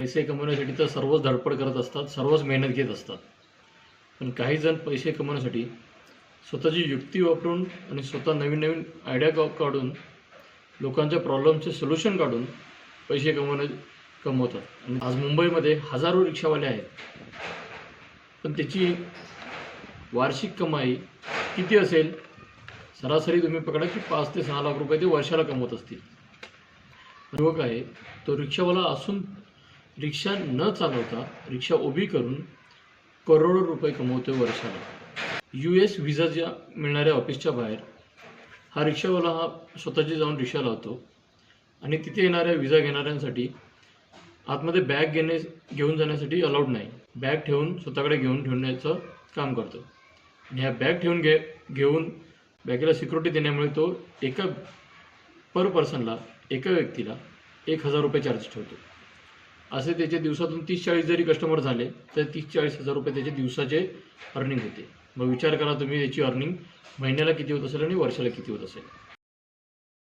पैसे कमवण्यासाठी तर सर्वच धडपड करत असतात, सर्वच मेहनत घेत असतात. पण काही जण पैसे कमवण्यासाठी स्वतःची युक्ती वापरून आणि स्वतः नवीन नवीन आयडिया काढून लोकांच्या प्रॉब्लेमचे सोल्युशन काढून पैसे कमवतात. आणि आज मुंबईमध्ये हजारो रिक्षावाले आहेत, पण त्याची वार्षिक कमाई किती असेल? सरासरी तुम्ही पकडा की 5 ते 6 लाख रुपये ते वर्षाला कमवत असतील. युवक आहे तो रिक्षावाला असून रिक्षा न चालवता रिक्षा उभी करून करोडो रुपये कमवतोय वर्षाला. US व्हिसाच्या मिळणाऱ्या ऑफिसच्या बाहेर हा रिक्षावाला स्वतःची जाऊन रिक्षा लावतो आणि तिथे येणाऱ्या व्हिसा घेणाऱ्यांसाठी आतमध्ये बॅग घेऊन जाण्यासाठी अलाउड नाही. बॅग ठेवून स्वतःकडे घेऊन ठेवण्याचं काम करतो. आणि ह्या बॅग ठेवून घेऊन बॅगेला सिक्युरिटी देण्यामुळे तो पर पर्सनला एका व्यक्तीला 1000 रुपये चार्ज ठेवतो. असे त्याचे दिवसातून 30-40 जरी कस्टमर झाले तर 30-40 हजार रुपये त्याचे दिवसाचे अर्निंग होते. मग विचार करा तुम्ही याची अर्निंग महिन्याला किती होत असेल आणि वर्षाला किती होत असेल.